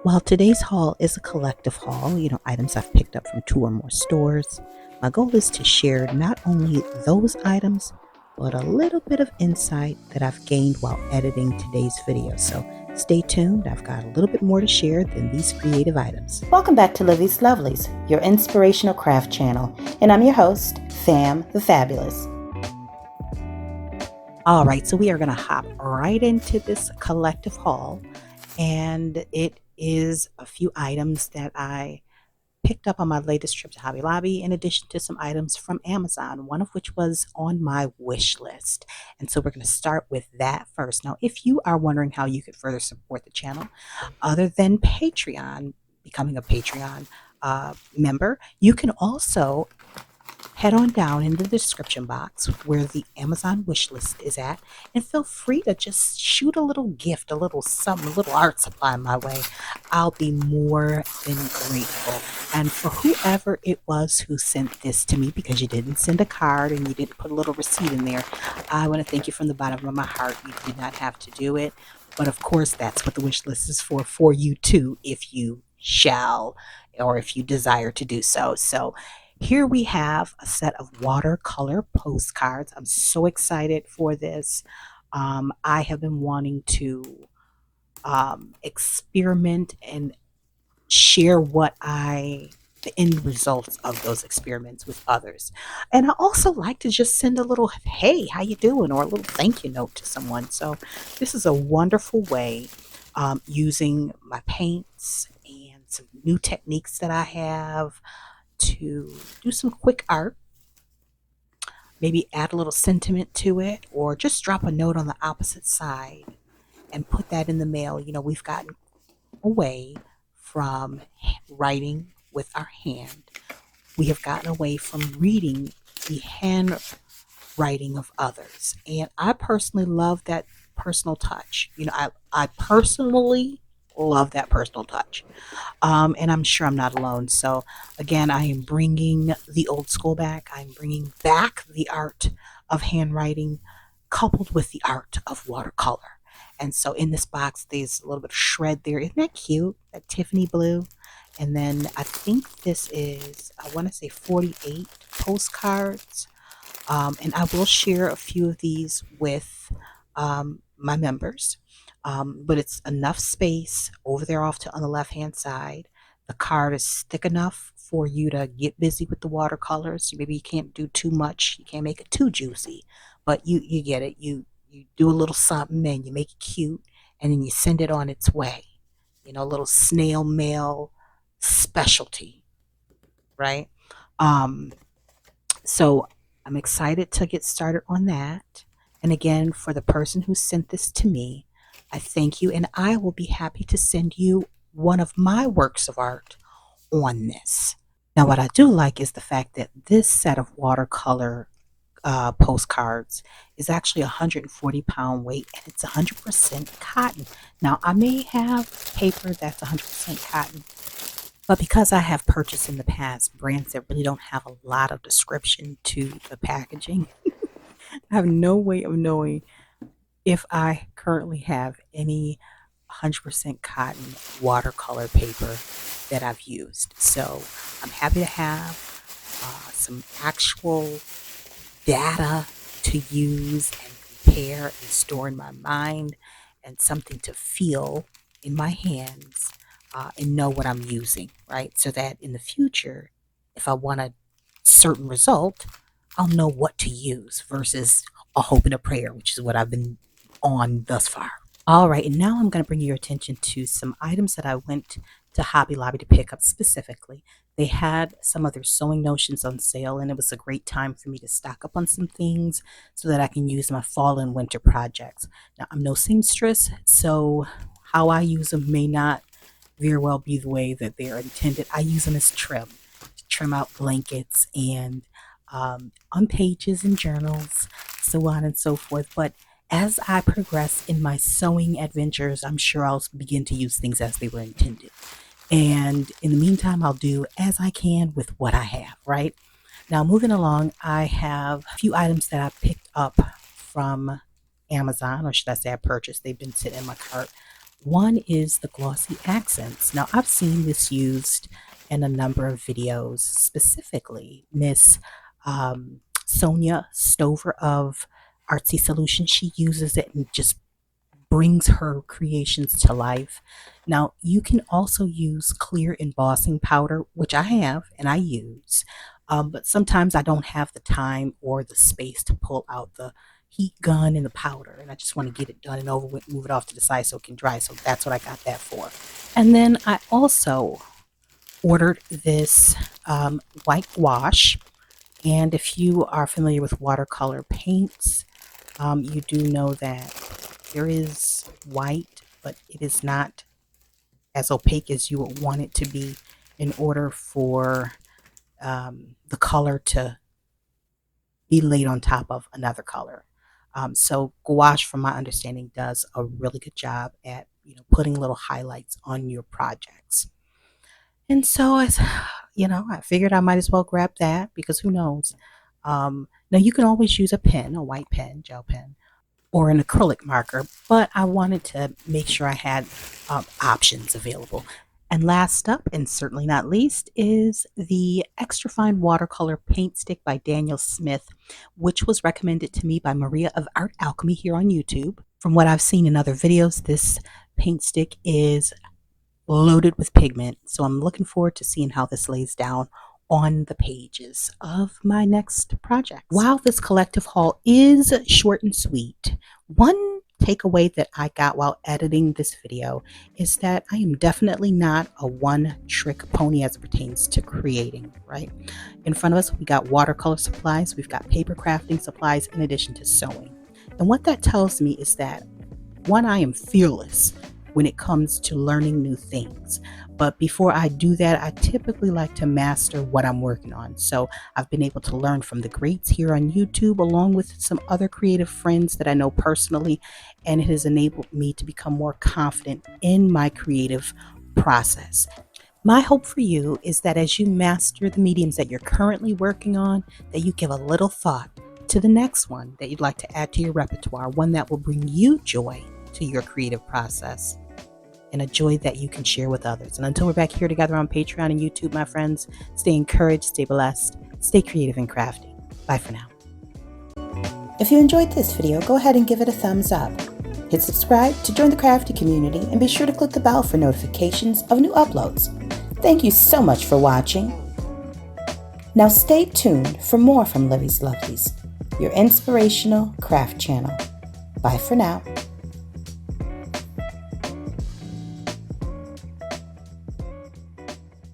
While today's haul is a collective haul, items I've picked up from two or more stores, my goal is to share not only those items, but a little bit of insight that I've gained while editing today's video. So stay tuned, I've got a little bit more to share than these creative items. Welcome back to Livie's Lovelies, your inspirational craft channel, and I'm your host, Fam the Fabulous. All right, so we are going to hop right into this collective haul, and it is a few items that I picked up on my latest trip to Hobby Lobby, in addition to some items from Amazon, one of which was on my wish list. And so we're going to start with that first. Now, if you are wondering how you could further support the channel, other than Patreon, becoming a Patreon member, you can also head on down in the description box where the Amazon wish list is at, and feel free to just shoot a little gift, a little something, a little art supply my way. I'll be more than grateful. And for whoever it was who sent this to me, because you didn't send a card and you didn't put a little receipt in there, I want to thank you from the bottom of my heart. You did not have to do it. But of course, that's what the wish list is for you too, if you shall, or if you desire to do so. So here we have a set of watercolor postcards. I'm so excited for this. I have been wanting to experiment and share the end results of those experiments with others. And I also like to just send a little, hey, how you doing? Or a little thank you note to someone. So this is a wonderful way, using my paints and some new techniques that I have to do some quick art, maybe add a little sentiment to it, or just drop a note on the opposite side and put that in the mail. We've gotten away from writing with our hand. We have gotten away from reading the handwriting of others. And I personally love that personal touch. I personally love that personal touch. And I'm sure I'm not alone. So, again, I am bringing the old school back. I'm bringing back the art of handwriting coupled with the art of watercolor. And so in this box, there's a little bit of shred there. Isn't that cute? That Tiffany blue. And then I think this is, I want to say 48 postcards. And I will share a few of these with my members. But it's enough space over there off to on the left hand side. The card is thick enough for you to get busy with the watercolors. Maybe you can't do too much. You can't make it too juicy, but you get it. You do a little something and you make it cute, and then you send it on its way. A little snail mail specialty, right? Um, so I'm excited to get started on that. And again, for the person who sent this to me, I thank you, and I will be happy to send you one of my works of art on this. Now, what I do like is the fact that this set of watercolor postcards is actually 140-pound weight, and it's 100% cotton. Now, I may have paper that's 100% cotton, but because I have purchased in the past brands that really don't have a lot of description to the packaging, I have no way of knowing if I currently have any 100% cotton watercolor paper that I've used. So I'm happy to have some actual data to use and compare and store in my mind, and something to feel in my hands, and know what I'm using, right? So that in the future, if I want a certain result, I'll know what to use versus a hope and a prayer, which is what I've been on thus far. All right, and now I'm going to bring your attention to some items that I went to Hobby Lobby to pick up specifically. They had some of their sewing notions on sale, and it was a great time for me to stock up on some things so that I can use my fall and winter projects. Now, I'm no seamstress, so how I use them may not very well be the way that they are intended. I use them as trim to trim out blankets and on pages and journals, so on and so forth. But as I progress in my sewing adventures, I'm sure I'll begin to use things as they were intended. And in the meantime, I'll do as I can with what I have, right? Now, moving along, I have a few items that I picked up from Amazon, or should I say I purchased. They've been sitting in my cart One is the glossy accents. Now, I've seen this used in a number of videos, specifically Miss Sonia Stover of Artsy Solutions. She uses it and just brings her creations to life. Now, you can also use clear embossing powder, which I have and I use, but sometimes I don't have the time or the space to pull out the heat gun and the powder, and I just want to get it done and over with, move it off to the side so it can dry. So that's what I got that for. And then I also ordered this white gouache. And if you are familiar with watercolor paints, you do know that there is white, but it is not as opaque as you would want it to be in order for the color to be laid on top of another color. So gouache, from my understanding, does a really good job at putting little highlights on your projects. And so as I figured I might as well grab that because who knows. Now you can always use a pen, a white pen, gel pen, or an acrylic marker, but I wanted to make sure I had options available. And last up, and certainly not least, is the Extra Fine Watercolor Paint Stick by Daniel Smith, which was recommended to me by Maria of Art Alchemy here on YouTube. From what I've seen in other videos, this paint stick is loaded with pigment, so I'm looking forward to seeing how this lays down on the pages of my next project. While this collective haul is short and sweet, one takeaway that I got while editing this video is that I am definitely not a one-trick pony as it pertains to creating, right? In front of us, we got watercolor supplies, we've got paper crafting supplies in addition to sewing. And what that tells me is that, one, I am fearless when it comes to learning new things. But before I do that, I typically like to master what I'm working on. So I've been able to learn from the greats here on YouTube, along with some other creative friends that I know personally, and it has enabled me to become more confident in my creative process. My hope for you is that as you master the mediums that you're currently working on, that you give a little thought to the next one that you'd like to add to your repertoire, one that will bring you joy to your creative process and a joy that you can share with others. And until we're back here together on Patreon and YouTube, my friends, stay encouraged, stay blessed, stay creative and crafty. Bye for now. If you enjoyed this video, go ahead and give it a thumbs up. Hit subscribe to join the crafty community and be sure to click the bell for notifications of new uploads. Thank you so much for watching. Now stay tuned for more from Livie's Lovelies, your inspirational craft channel. Bye for now.